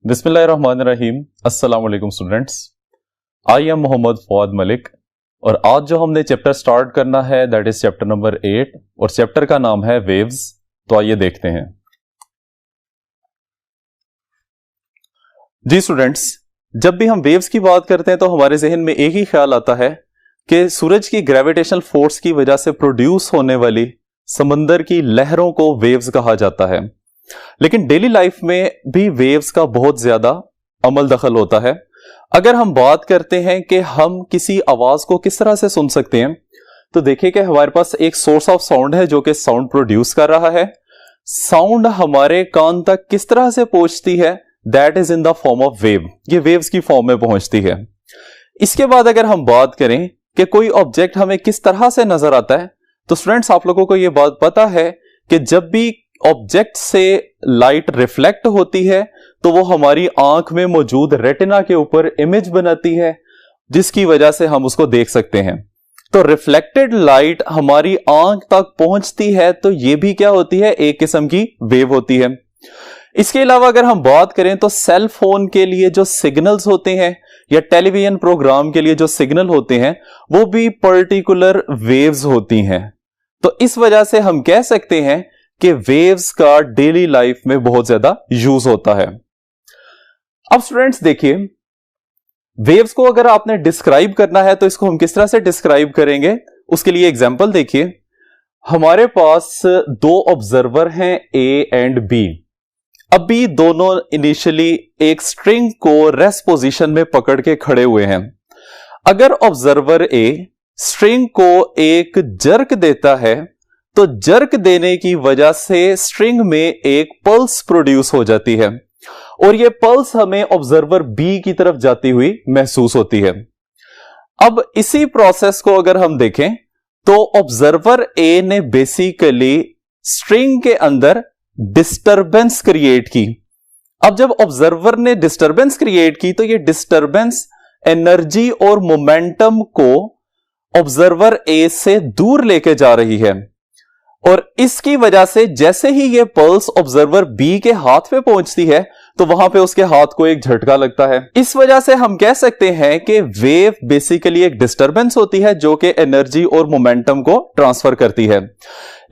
बिस्मिल्लाहिर्रहमानिर्रहीम। अस्सलाम वालेकुम students, I am Mohammad Fuad Malik और आज जो हमने चैप्टर स्टार्ट करना है दैट इज चैप्टर नंबर 8 और चैप्टर का नाम है वेव्स। तो आइए देखते हैं। जी स्टूडेंट्स, जब भी हम वेव्स की बात करते हैं तो हमारे जहन में एक ही ख्याल आता है कि सूरज की ग्रेविटेशनल फोर्स की वजह से प्रोड्यूस होने वाली समंदर की लहरों को वेव्स कहा जाता है। लेकिन डेली लाइफ में भी वेव्स का बहुत ज्यादा अमल दखल होता है। अगर हम बात करते हैं कि हम किसी आवाज को किस तरह से सुन सकते हैं, तो देखिए कि हमारे पास एक सोर्स ऑफ साउंड है जो कि साउंड प्रोड्यूस कर रहा है। साउंड हमारे कान तक किस तरह से पहुंचती है, that is in the form of wave. ये वेव्स की फॉर्म में पहुंचती है। इसके बाद अगर हम बात करें कि कोई ऑब्जेक्ट हमें किस तरह से नजर आता है, तो स्टूडेंट्स आप लोगों को यह बात पता है कि जब भी ऑब्जेक्ट से लाइट रिफ्लेक्ट होती है तो वो हमारी आंख में मौजूद रेटिना के ऊपर इमेज बनाती है, जिसकी वजह से हम उसको देख सकते हैं। तो रिफ्लेक्टेड लाइट हमारी आंख तक पहुंचती है तो ये भी क्या होती है, एक किस्म की वेव होती है। इसके अलावा अगर हम बात करें तो सेल फोन के लिए जो सिग्नल्स होते हैं या टेलीविजन प्रोग्राम के लिए जो सिग्नल होते हैं वो भी पर्टिकुलर वेव्स होती हैं। तो इस वजह से हम कह सकते हैं कि वेव्स का डेली लाइफ में बहुत ज्यादा यूज होता है। अब स्टूडेंट्स देखिए, वेव्स को अगर आपने डिस्क्राइब करना है तो इसको हम किस तरह से डिस्क्राइब करेंगे, उसके लिए एग्जांपल देखिए। हमारे पास दो ऑब्जर्वर हैं ए एंड बी। अभी दोनों इनिशियली एक स्ट्रिंग को रेस्ट पोजीशन में पकड़ के खड़े हुए हैं। अगर ऑब्जर्वर ए स्ट्रिंग को एक जर्क देता है तो जर्क देने की वजह से स्ट्रिंग में एक पल्स प्रोड्यूस हो जाती है और यह पल्स हमें ऑब्जर्वर बी की तरफ जाती हुई महसूस होती है। अब इसी प्रोसेस को अगर हम देखें तो ऑब्जर्वर ए ने बेसिकली स्ट्रिंग के अंदर डिस्टरबेंस क्रिएट की। अब जब ऑब्जर्वर ने डिस्टरबेंस क्रिएट की तो यह डिस्टरबेंस एनर्जी और मोमेंटम को ऑब्जर्वर ए से दूर लेके जा रही है और इसकी वजह से जैसे ही यह पल्स ऑब्जर्वर बी के हाथ पे पहुंचती है तो वहां पे उसके हाथ को एक झटका लगता है। इस वजह से हम कह सकते हैं कि वेव बेसिकली एक डिस्टरबेंस होती है जो कि एनर्जी और मोमेंटम को ट्रांसफर करती है।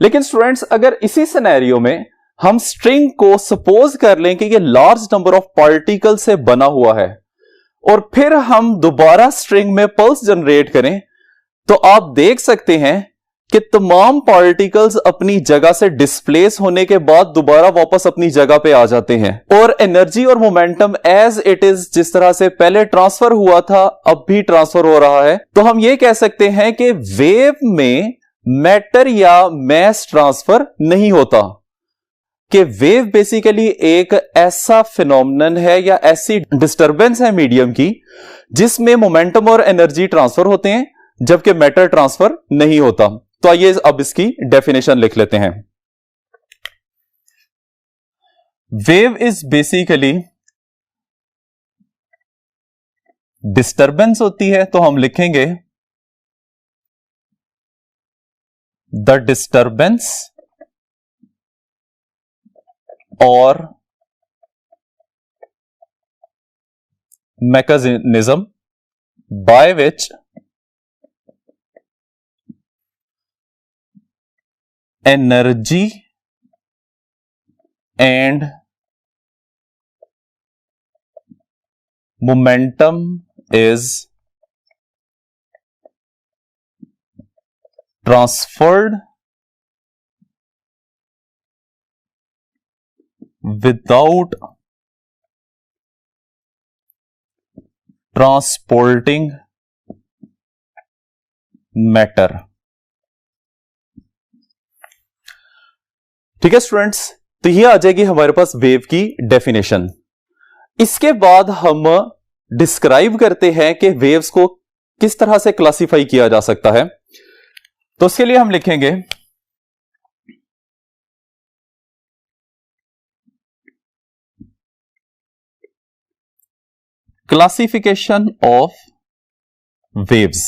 लेकिन स्टूडेंट्स, अगर इसी सिनेरियो में हम स्ट्रिंग को सपोज कर लें कि यह लार्ज नंबर ऑफ पार्टिकल से बना हुआ है और फिर हम दोबारा स्ट्रिंग में पल्स जनरेट करें, तो आप देख सकते हैं कि तमाम पार्टिकल्स अपनी जगह से डिस्प्लेस होने के बाद दोबारा वापस अपनी जगह पे आ जाते हैं और एनर्जी और मोमेंटम एज इट इज जिस तरह से पहले ट्रांसफर हुआ था अब भी ट्रांसफर हो रहा है। तो हम ये कह सकते हैं कि वेव में मैटर या मैस ट्रांसफर नहीं होता, कि वेव बेसिकली एक ऐसा फिनोमिनन है या ऐसी डिस्टरबेंस है मीडियम की जिसमें मोमेंटम और एनर्जी ट्रांसफर होते हैं जबकि मैटर ट्रांसफर नहीं होता। तो आइए अब इसकी डेफिनेशन लिख लेते हैं। वेव इज बेसिकली डिस्टरबेंस होती है, तो हम लिखेंगे द डिस्टरबेंस और mechanism by which energy and momentum is transferred without transporting matter। ठीक है स्टूडेंट्स, तो ये आ जाएगी हमारे पास वेव की डेफिनेशन। इसके बाद हम डिस्क्राइब करते हैं कि वेव्स को किस तरह से क्लासिफाई किया जा सकता है। तो उसके लिए हम लिखेंगे classification of waves.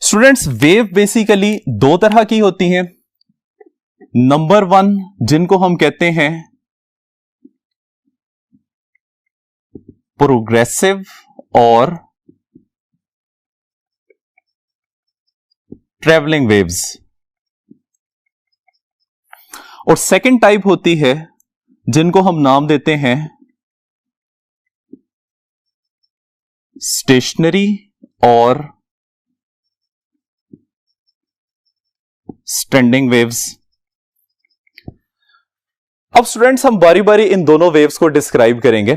Students, wave basically दो तरह की होती हैं। नंबर 1 जिनको हम कहते हैं प्रोग्रेसिव और ट्रैवलिंग वेव्स, और सेकंड टाइप होती है जिनको हम नाम देते हैं स्टेशनरी और स्टैंडिंग वेव्स। अब स्टूडेंट्स हम बारी बारी इन दोनों वेव्स को डिस्क्राइब करेंगे।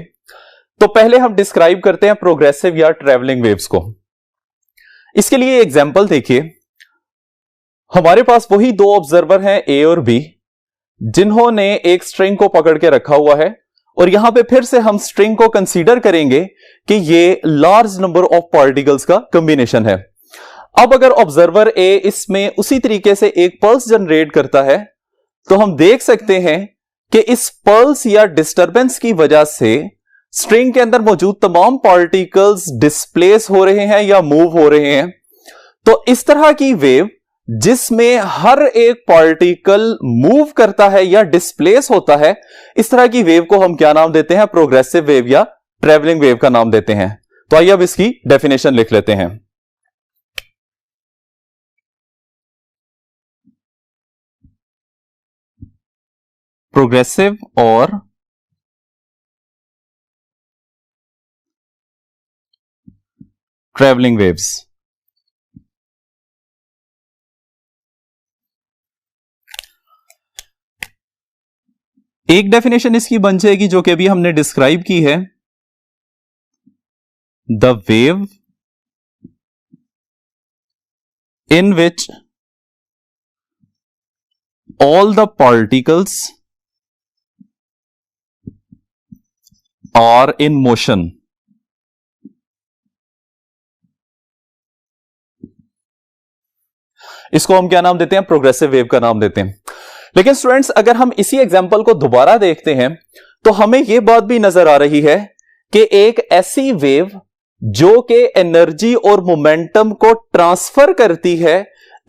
तो पहले हम डिस्क्राइब करते हैं प्रोग्रेसिव या ट्रैवलिंग वेव्स को। इसके लिए एग्जांपल देखिए, हमारे पास वही दो ऑब्जर्वर हैं ए और बी, जिन्होंने एक स्ट्रिंग को पकड़ के रखा हुआ है, और यहां पे फिर से हम स्ट्रिंग को कंसीडर करेंगे कि ये लार्ज नंबर ऑफ पार्टिकल्स का कॉम्बिनेशन है। अब अगर ऑब्जर्वर ए इसमें उसी तरीके से एक पल्स जनरेट करता है, तो हम देख सकते हैं कि इस पल्स या डिस्टरबेंस की वजह से स्ट्रिंग के अंदर मौजूद तमाम पार्टिकल्स डिस्प्लेस हो रहे हैं या मूव हो रहे हैं। तो इस तरह की वेव जिसमें हर एक पार्टिकल मूव करता है या डिस्प्लेस होता है, इस तरह की वेव को हम क्या नाम देते हैं? प्रोग्रेसिव वेव या ट्रैवलिंग वेव का नाम देते हैं। तो आइए अब इसकी डेफिनेशन लिख लेते हैं। प्रोग्रेसिव और ट्रैवलिंग वेव्स। एक डेफिनेशन इसकी बन जाएगी जो कि अभी हमने डिस्क्राइब की है, the wave in which all the particles are in motion. इसको हम क्या नाम देते हैं? प्रोग्रेसिव वेव का नाम देते हैं। लेकिन स्टूडेंट्स, अगर हम इसी एग्जांपल को दोबारा देखते हैं तो हमें यह बात भी नजर आ रही है कि एक ऐसी वेव जो कि एनर्जी और मोमेंटम को ट्रांसफर करती है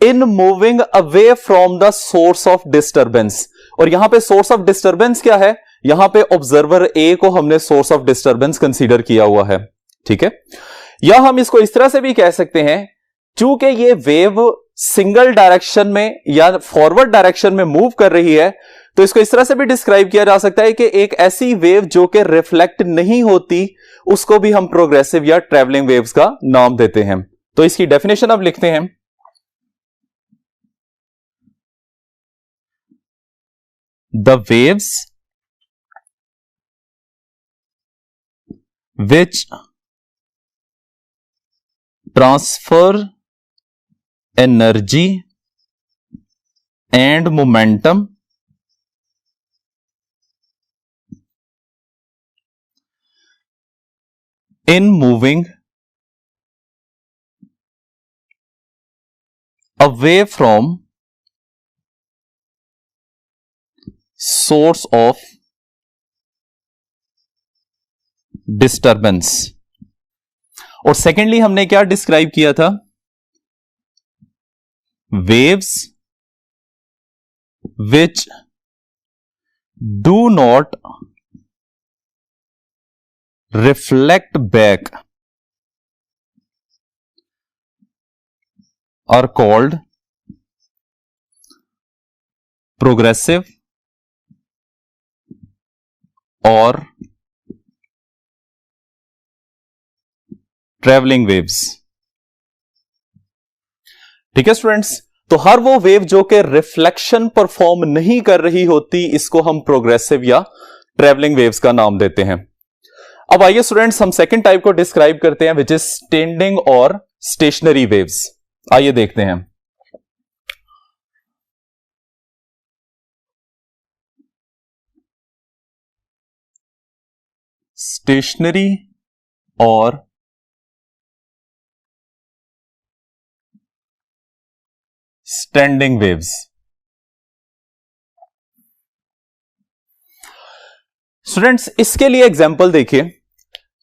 in moving away from the source of disturbance. और यहां पे सोर्स ऑफ डिस्टरबेंस क्या है? यहां पे ऑब्जर्वर ए को हमने सोर्स ऑफ डिस्टरबेंस कंसीडर किया हुआ है, ठीक है। या हम इसको इस तरह से भी कह सकते हैं, चूंकि ये वेव सिंगल डायरेक्शन में या फॉरवर्ड डायरेक्शन में मूव कर रही है, तो इसको इस तरह से भी डिस्क्राइब किया जा सकता है कि एक ऐसी वेव जो कि रिफ्लेक्ट नहीं होती, उसको भी हम प्रोग्रेसिव या ट्रैवलिंग वेव्स का नाम देते हैं। तो इसकी डेफिनेशन अब लिखते हैं। The waves which transfer energy and momentum in moving away from source of disturbance। और सेकेंडली हमने क्या डिस्क्राइब किया था? waves which do not reflect back are called progressive और ट्रैवलिंग वेव्स। ठीक है स्टूडेंट्स, तो हर वो वेव जो कि रिफ्लेक्शन परफॉर्म नहीं कर रही होती, इसको हम प्रोग्रेसिव या ट्रैवलिंग वेव्स का नाम देते हैं। अब आइए स्टूडेंट्स, हम सेकंड टाइप को डिस्क्राइब करते हैं, विच इज स्टैंडिंग और स्टेशनरी वेव्स। आइए देखते हैं। स्टेशनरी और स्टैंडिंग वेव्स। स्टूडेंट्स, इसके लिए एग्जांपल देखिए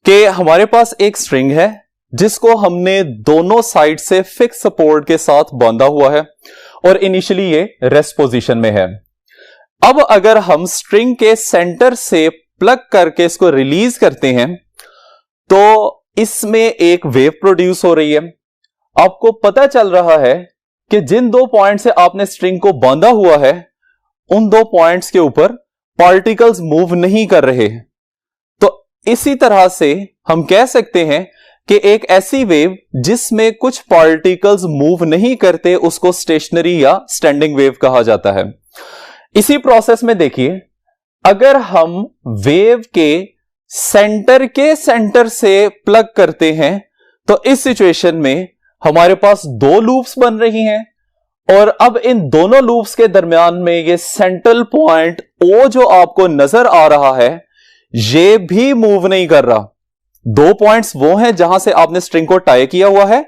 कि हमारे पास एक स्ट्रिंग है जिसको हमने दोनों साइड से फिक्स सपोर्ट के साथ बांधा हुआ है और इनिशियली ये रेस्ट पोजीशन में है। अब अगर हम स्ट्रिंग के सेंटर से प्लग करके इसको रिलीज करते हैं तो इसमें एक वेव प्रोड्यूस हो रही है। आपको पता चल रहा है कि जिन 2 पॉइंट से आपने स्ट्रिंग को बांधा हुआ है उन 2 पॉइंट्स के ऊपर पार्टिकल्स मूव नहीं कर रहे। तो इसी तरह से हम कह सकते हैं कि एक ऐसी वेव जिसमें कुछ पार्टिकल्स मूव नहीं करते उसको स्टेशनरी या स्टैंडिंग वेव कहा जाता है। इसी प्रोसेस में देखिए, अगर हम वेव के सेंटर से प्लग करते हैं तो इस सिचुएशन में हमारे पास 2 लूप्स बन रही हैं और अब इन दोनों लूप्स के दरमियान में ये सेंट्रल पॉइंट O जो आपको नजर आ रहा है ये भी मूव नहीं कर रहा। 2 पॉइंट्स वो हैं जहां से आपने स्ट्रिंग को टाई किया हुआ है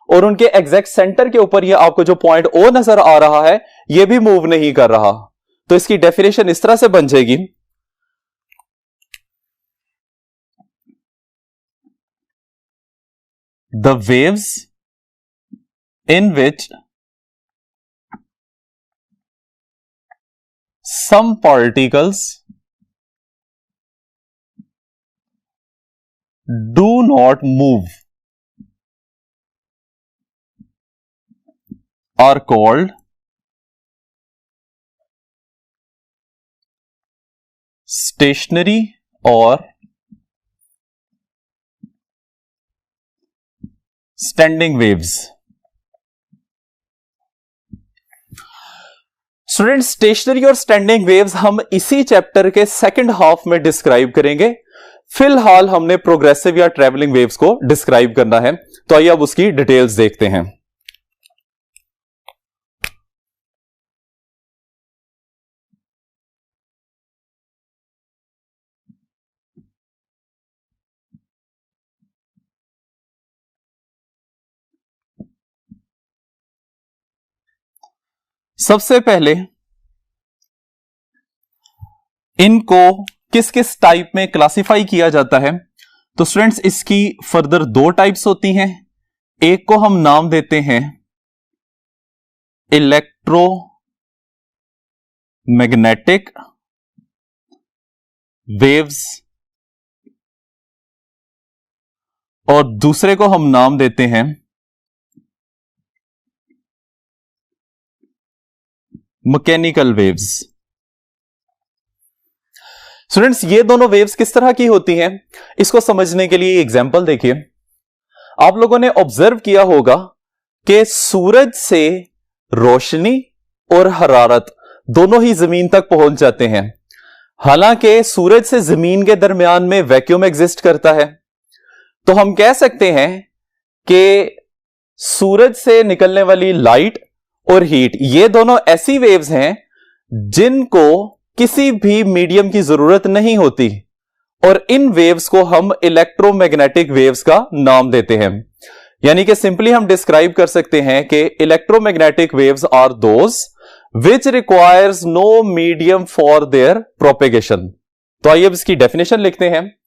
और उनके एग्जैक्ट सेंटर के ऊपर ये आपको जो पॉइंट O नजर आ रहा है ये भी मूव नहीं कर रहा। तो इसकी डेफिनेशन इस तरह से बन जाएगी, the waves in which some particles do not move are called stationary or standing waves। Students, stationary और स्टैंडिंग वेव्स हम इसी चैप्टर के सेकंड हाफ में डिस्क्राइब करेंगे। फिलहाल हमने प्रोग्रेसिव या ट्रैवलिंग वेव्स को डिस्क्राइब करना है, तो आइए अब उसकी डिटेल्स देखते हैं। सबसे पहले इनको किस किस टाइप में क्लासिफाई किया जाता है, तो स्टूडेंट्स इसकी फर्दर 2 टाइप्स होती हैं। एक को हम नाम देते हैं इलेक्ट्रोमैग्नेटिक वेव्स और दूसरे को हम नाम देते हैं मैकेनिकल वेव्स। स्टूडेंट्स, ये दोनों वेव्स किस तरह की होती हैं इसको समझने के लिए एग्जांपल देखिए। आप लोगों ने ऑब्जर्व किया होगा कि सूरज से रोशनी और हरारत दोनों ही जमीन तक पहुंच जाते हैं। हालांकि सूरज से जमीन के दरमियान में वैक्यूम एग्जिस्ट करता है, तो हम कह सकते हैं कि सूरज से निकलने वाली लाइट और हीट ये दोनों ऐसी वेव्स हैं जिनको किसी भी मीडियम की जरूरत नहीं होती और इन वेव्स को हम इलेक्ट्रोमैग्नेटिक वेव्स का नाम देते हैं। यानी कि सिंपली हम डिस्क्राइब कर सकते हैं कि electromagnetic waves are those which requires no medium for their propagation. तो आइए अब इसकी डेफिनेशन लिखते हैं।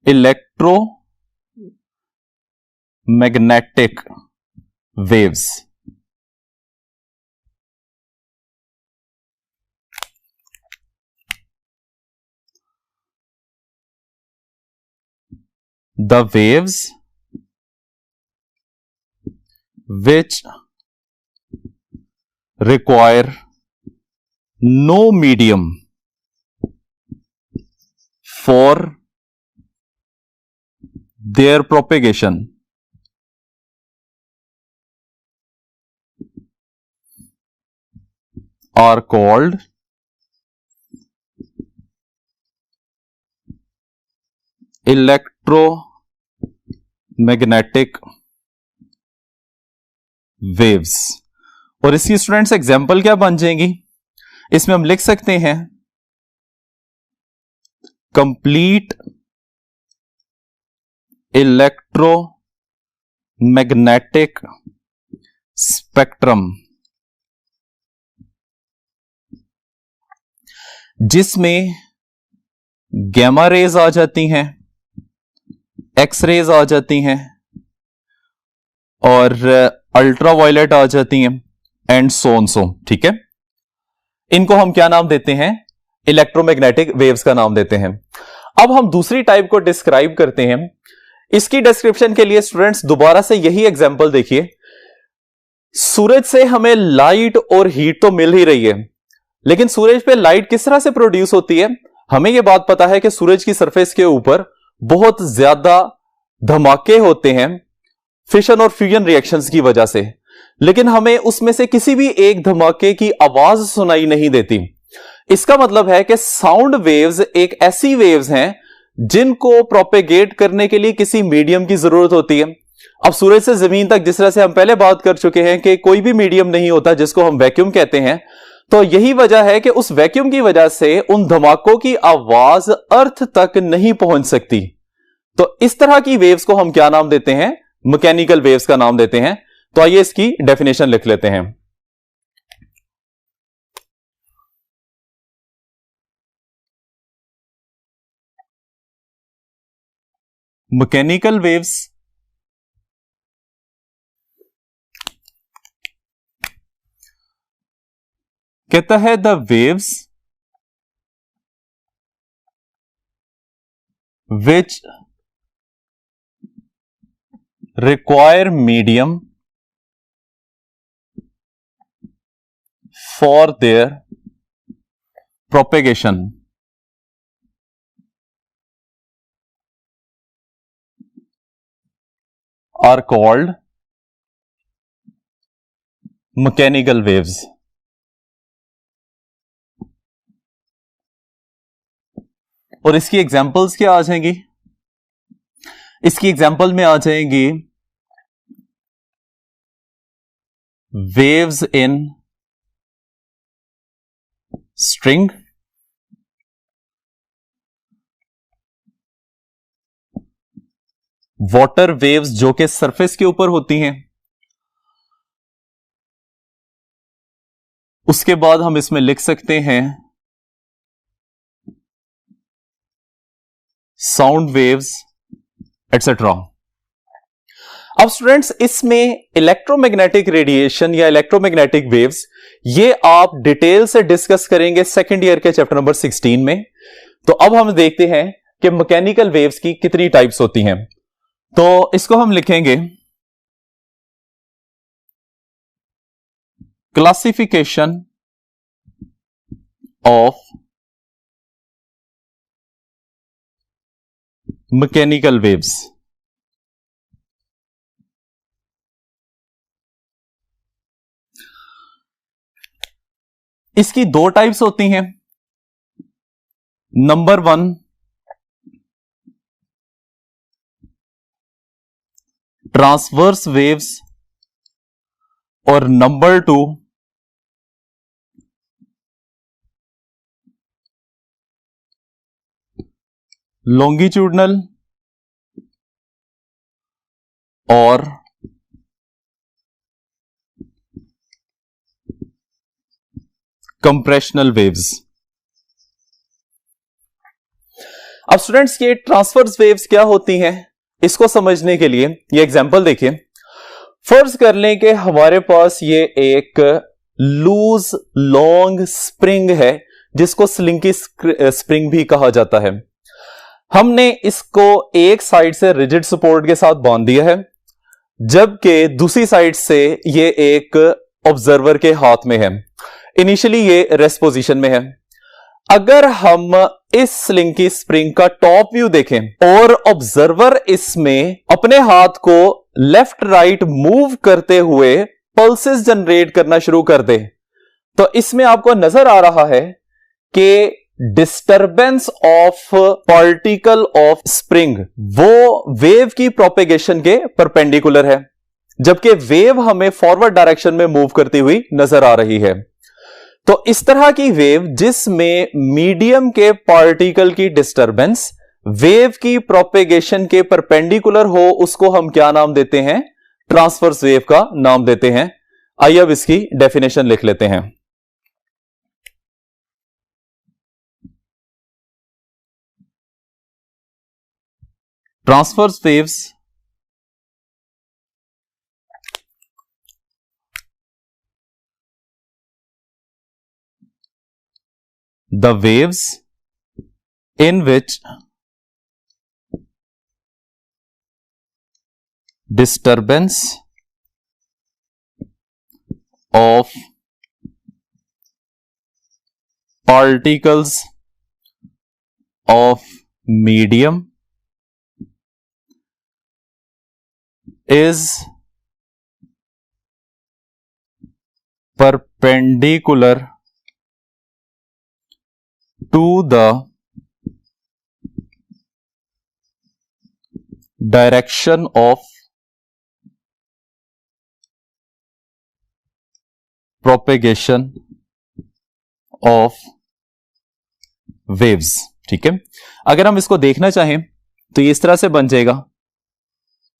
Electromagnetic waves the waves which require no medium for their propagation are called electromagnetic waves। और इसकी स्टूडेंट्स एग्जांपल क्या बन जाएंगी, इसमें हम लिख सकते हैं कंप्लीट इलेक्ट्रोमैग्नेटिक स्पेक्ट्रम, जिसमें गैमा रेज आ जाती हैं, एक्स रेज आ जाती हैं और अल्ट्रा वायलेट आ जाती हैं, एंड सो, ठीक है। इनको हम क्या नाम देते हैं? इलेक्ट्रोमैग्नेटिक वेव्स का नाम देते हैं। अब हम दूसरी टाइप को डिस्क्राइब करते हैं। इसकी डिस्क्रिप्शन के लिए स्टूडेंट्स दोबारा से यही एग्जांपल देखिए। सूरज से हमें लाइट और हीट तो मिल ही रही है, लेकिन सूरज पे लाइट किस तरह से प्रोड्यूस होती है? हमें यह बात पता है कि सूरज की सरफेस के ऊपर बहुत ज्यादा धमाके होते हैं फिशन और फ्यूजन रिएक्शंस की वजह से, लेकिन हमें उसमें से किसी भी एक धमाके की आवाज सुनाई नहीं देती। इसका मतलब है कि साउंड वेव्स एक ऐसी वेव्स हैं जिनको प्रोपेगेट करने के लिए किसी मीडियम की जरूरत होती है। अब सूरज से जमीन तक जिस तरह से हम पहले बात कर चुके हैं कि कोई भी मीडियम नहीं होता जिसको हम वैक्यूम कहते हैं, तो यही वजह है कि उस वैक्यूम की वजह से उन धमाकों की आवाज अर्थ तक नहीं पहुंच सकती। तो इस तरह की वेव्स को हम क्या नाम देते हैं? मैकेनिकल वेव्स का नाम देते हैं। तो आइए इसकी डेफिनेशन लिख लेते हैं। मैकेनिकल वेव्स कहता है the waves which require medium for their propagation are called mechanical waves. और इसकी एग्जांपल्स क्या आ जाएंगी? इसकी एग्जांपल में आ जाएंगी waves in string, water waves जो कि सरफेस के ऊपर होती हैं। उसके बाद हम इसमें लिख सकते हैं साउंड वेव्स एटसेट्रा। अब स्टूडेंट्स इसमें इलेक्ट्रोमैग्नेटिक रेडिएशन या इलेक्ट्रोमैग्नेटिक वेव्स ये आप डिटेल से डिस्कस करेंगे सेकेंड ईयर के चैप्टर नंबर 16 में। तो अब हम देखते हैं कि मैकेनिकल वेव्स की कितनी टाइप्स होती हैं। तो इसको हम लिखेंगे क्लासिफिकेशन ऑफ मैकेनिकल वेव्स। इसकी दो टाइप्स होती हैं। नंबर 1 ट्रांसवर्स वेव्स और नंबर 2 लॉन्गिट्यूडनल और कंप्रेशनल वेव्स। अब स्टूडेंट्स ये ट्रांसवर्स वेव्स क्या होती हैं, इसको समझने के लिए ये एग्जांपल देखिए। फर्ज कर लें कि हमारे पास ये एक लूज लॉन्ग स्प्रिंग है जिसको स्लिंकी स्प्रिंग भी कहा जाता है। हमने इसको एक साइड से रिजिड सपोर्ट के साथ बांध दिया है, जबकि दूसरी साइड से ये एक ऑब्जर्वर के हाथ में है। इनिशियली ये रेस्ट पोजीशन में है। अगर हम इस स्लिंकी स्प्रिंग का टॉप व्यू देखें और ऑब्जर्वर इसमें अपने हाथ को लेफ्ट राइट मूव करते हुए पल्सेस जनरेट करना शुरू कर दे, तो इसमें आपको नजर आ रहा है कि disturbance of particle of spring वो वेव की प्रोपेगेशन के परपेंडिकुलर है, जबकि वेव हमें फॉरवर्ड डायरेक्शन में मूव करती हुई नजर आ रही है। तो इस तरह की वेव जिसमें मीडियम के पार्टिकल की डिस्टरबेंस वेव की प्रोपेगेशन के परपेंडिकुलर हो, उसको हम क्या नाम देते हैं? ट्रांसवर्स वेव का नाम देते हैं। आइए अब इसकी डेफिनेशन लिख लेते हैं। Transverse waves the waves in which disturbance of particles of medium is perpendicular to the direction of propagation of waves। ठीक है, अगर हम इसको देखना चाहें तो ये इस तरह से बन जाएगा।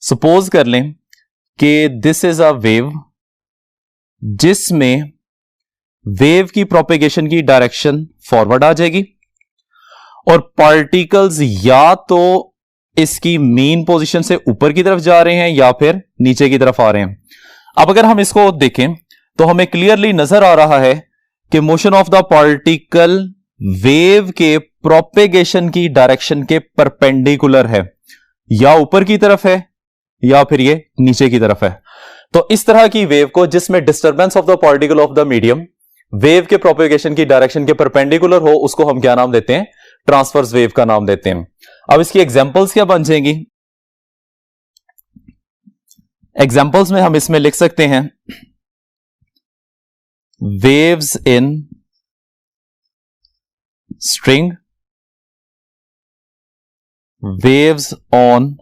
सपोज कर लें कि दिस इज अ वेव, जिसमें वेव की प्रोपेगेशन की डायरेक्शन फॉरवर्ड आ जाएगी और पार्टिकल्स या तो इसकी मेन पोजीशन से ऊपर की तरफ जा रहे हैं या फिर नीचे की तरफ आ रहे हैं। अब अगर हम इसको देखें तो हमें क्लियरली नजर आ रहा है कि motion of the particle wave के प्रोपेगेशन की डायरेक्शन के परपेंडिकुलर है, या ऊपर की तरफ है या फिर ये नीचे की तरफ है। तो इस तरह की वेव को, जिसमें disturbance of the particle of the medium wave के प्रोपेगेशन की डायरेक्शन के परपेंडिकुलर हो, उसको हम क्या नाम देते हैं? ट्रांसवर्स वेव का नाम देते हैं। अब इसकी एग्जांपल्स क्या बन जाएंगी? एग्जांपल्स में हम इसमें लिख सकते हैं waves in string, waves on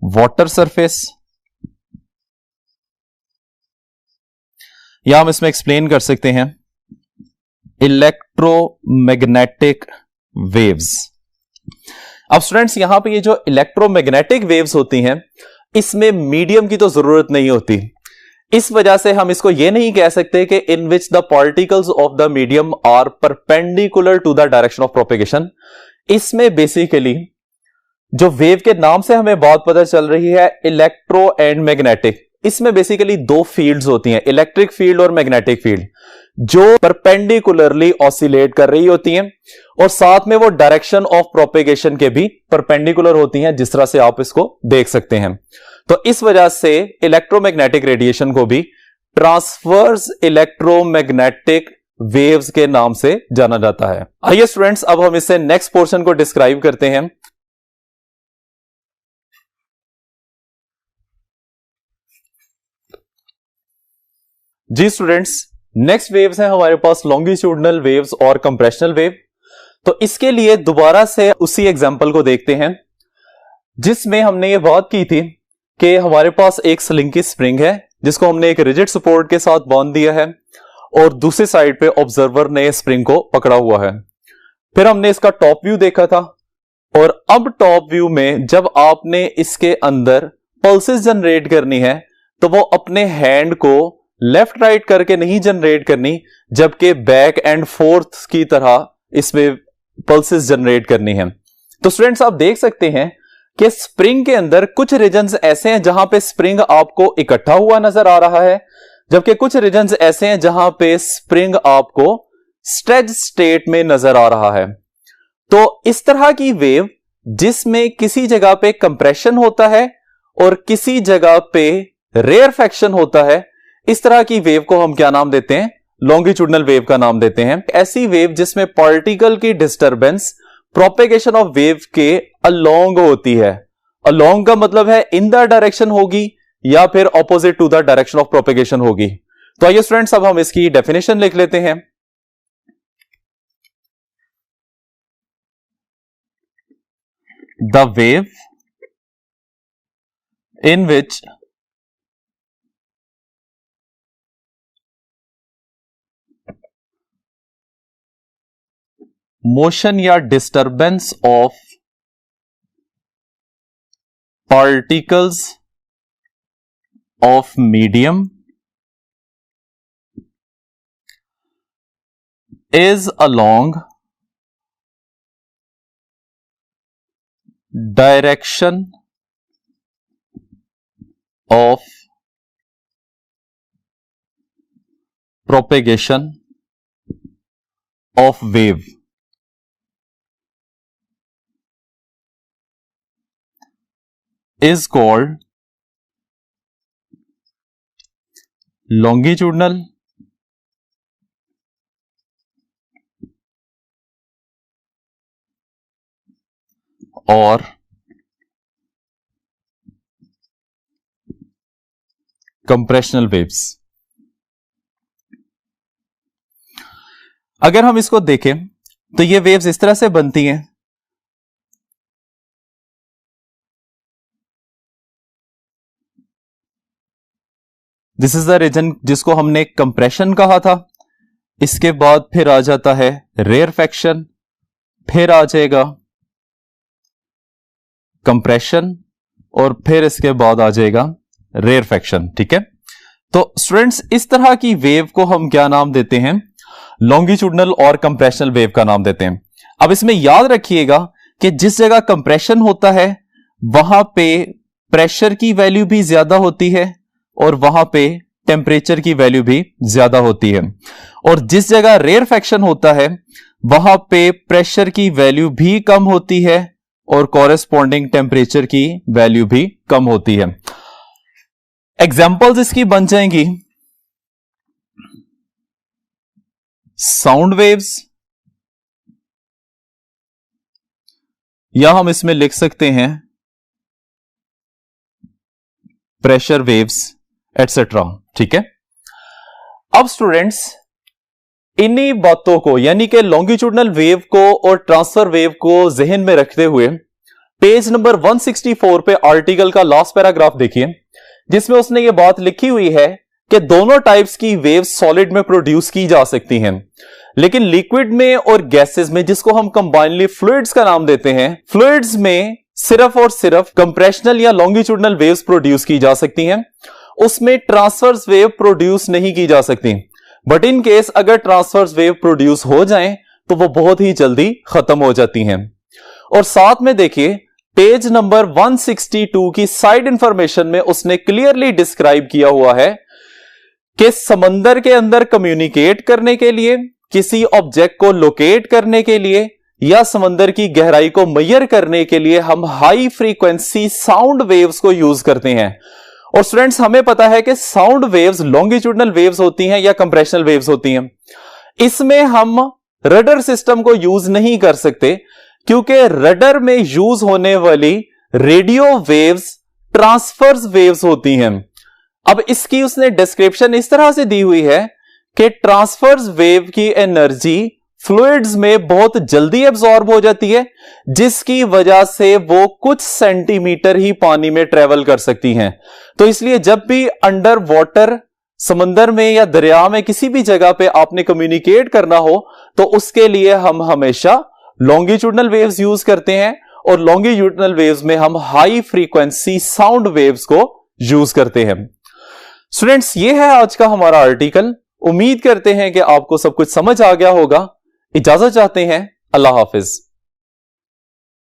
water surface, या हम इसमें एक्सप्लेन कर सकते हैं इलेक्ट्रोमैग्नेटिक वेव्स। अब स्टूडेंट्स, यहां पे ये जो इलेक्ट्रोमैग्नेटिक वेव्स होती हैं, इसमें मीडियम की तो जरूरत नहीं होती। इस वजह से हम इसको ये नहीं कह सकते कि in which the particles of the medium are perpendicular to the direction of propagation. इसमें बेसिकली जो वेव के नाम से हमें बात पता चल रही है, इलेक्ट्रो एंड मैग्नेटिक, इसमें बेसिकली दो फील्ड्स होती हैं, इलेक्ट्रिक फील्ड और मैग्नेटिक फील्ड, जो परपेंडिकुलरली ऑसिलेट कर रही होती हैं और साथ में वो डायरेक्शन ऑफ प्रोपेगेशन के भी परपेंडिकुलर होती हैं, जिस तरह से आप इसको देख सकते हैं। तो इस वजह से इलेक्ट्रोमैग्नेटिक रेडिएशन को भी ट्रांसवर्स इलेक्ट्रोमैग्नेटिक वेव्स के नाम से जाना जाता है। आइए स्टूडेंट्स, अब हम इससे नेक्स्ट पोर्शन को डिस्क्राइब करते हैं। जी स्टूडेंट्स, नेक्स्ट वेव्स हैं हमारे पास लॉन्गिट्यूडनल वेव्स और कंप्रेशनल वेव। तो इसके लिए दोबारा से उसी एग्जांपल को देखते हैं जिसमें हमने ये बात की थी कि हमारे पास एक स्लिंकी स्प्रिंग है जिसको हमने एक रिजिड सपोर्ट के साथ बांध दिया है और दूसरी साइड पे ऑब्जर्वर ने स्प्रिंग को पकड़ा हुआ है। फिर हमने इसका टॉप व्यू देखा था और अब टॉप व्यू में जब आपने इसके अंदर पल्सेस जनरेट करनी है तो वो अपने हैंड को लेफ्ट राइट करके नहीं जनरेट करनी, जबकि बैक एंड फोर्थ की तरह इसमें पल्सेस जनरेट करनी है। तो स्टूडेंट्स, आप देख सकते हैं कि स्प्रिंग के अंदर कुछ रीजन्स ऐसे हैं जहां पे स्प्रिंग आपको इकट्ठा हुआ नजर आ रहा है, जबकि कुछ रीजन्स ऐसे हैं जहां पे स्प्रिंग आपको स्ट्रेच स्टेट में नजर आ रहा है। तो इस तरह की वेव जिसमें किसी जगह पे कंप्रेशन होता है और किसी जगह पे रेयरफेक्शन होता है, इस तरह की वेव को हम क्या नाम देते हैं? लॉन्गिट्यूडनल वेव का नाम देते हैं। ऐसी वेव जिसमें पार्टिकल की डिस्टर्बेंस प्रोपेगेशन ऑफ वेव के अलोंग होती है। अलोंग का मतलब है इन द डायरेक्शन होगी या फिर opposite to the direction of propagation होगी। तो आइए स्टूडेंट्स, अब हम इसकी डेफिनेशन लिख लेते हैं। The wave in which motion या disturbance of particles of medium is along direction of propagation of wave is called longitudinal और कंप्रेशनल वेव्स। अगर हम इसको देखें तो ये वेव्स इस तरह से बनती हैं, दिस इज द रीजन जिसको हमने कंप्रेशन कहा था। इसके बाद फिर आ जाता है रेयरफैक्शन, फिर आ जाएगा कंप्रेशन और फिर इसके बाद आ जाएगा रेयरफैक्शन। ठीक है, तो स्टूडेंट्स इस तरह की वेव को हम क्या नाम देते हैं? लॉन्गिट्यूडनल और कंप्रेशनल वेव का नाम देते हैं। अब इसमें याद रखिएगा कि जिस जगह कंप्रेशन होता है वहां पे प्रेशर की वैल्यू भी ज्यादा होती है और वहां पे टेम्परेचर की वैल्यू भी ज्यादा होती है, और जिस जगह रेयरफैक्शन होता है वहां पे प्रेशर की वैल्यू भी कम होती है और कॉरेस्पॉन्डिंग टेम्परेचर की वैल्यू भी कम होती है। एग्जाम्पल्स इसकी बन जाएंगी साउंड वेव्स, या हम इसमें लिख सकते हैं प्रेशर वेव्स एटसेट्रा। ठीक है, अब स्टूडेंट्स इन्हीं बातों को यानी कि लॉन्गिट्यूडनल वेव को और ट्रांसफर वेव को जहन में रखते हुए पेज नंबर 164 पे आर्टिकल का लास्ट पैराग्राफ देखिए, जिसमें उसने ये बात लिखी हुई है कि दोनों टाइप्स की वेव सॉलिड में प्रोड्यूस की जा सकती हैं, लेकिन लिक्विड में और गैसेस में, जिसको हम कंबाइनली फ्लूइड्स का नाम देते हैं, फ्लूइड्स में सिर्फ और सिर्फ कंप्रेशनल या लॉन्गिट्यूडनल वेव्स प्रोड्यूस की जा सकती हैं, उसमें ट्रांसवर्स वेव प्रोड्यूस नहीं की जा सकती। बट इन केस अगर ट्रांसवर्स वेव प्रोड्यूस हो जाएं तो वो बहुत ही जल्दी खत्म हो जाती हैं। और साथ में देखिए पेज नंबर 162 की साइड इंफॉर्मेशन में उसने क्लियरली डिस्क्राइब किया हुआ है कि समंदर के अंदर कम्युनिकेट करने के लिए, किसी ऑब्जेक्ट को लोकेट करने के लिए या समंदर की गहराई को मेजर करने के लिए हम हाई फ्रीक्वेंसी साउंड वेव्स को यूज करते हैं। और स्टूडेंट्स हमें पता है कि साउंड वेव्स लॉन्गिट्यूडनल वेव्स होती हैं या कंप्रेशनल वेव्स होती हैं। इसमें हम रडर सिस्टम को यूज नहीं कर सकते क्योंकि रडर में यूज होने वाली रेडियो वेव्स ट्रांसफर्स वेव्स होती हैं। अब इसकी उसने डिस्क्रिप्शन इस तरह से दी हुई है कि ट्रांसफर्स वेव की एनर्जी फ्लूइड्स में बहुत जल्दी एब्जॉर्ब हो जाती है, जिसकी वजह से वो कुछ सेंटीमीटर ही पानी में ट्रेवल कर सकती हैं। तो इसलिए जब भी अंडर वाटर समंदर में या दरिया में किसी भी जगह पे आपने कम्युनिकेट करना हो तो उसके लिए हम हमेशा लॉन्गिट्यूडनल वेव्स यूज करते हैं, और लॉन्गिट्यूडनल वेव्स में हम हाई फ्रीक्वेंसी साउंड वेव्स को यूज करते हैं। स्टूडेंट्स ये है आज का हमारा आर्टिकल। उम्मीद करते हैं कि आपको सब कुछ समझ आ गया होगा। इजाजत चाहते हैं, अल्लाह हाफिज।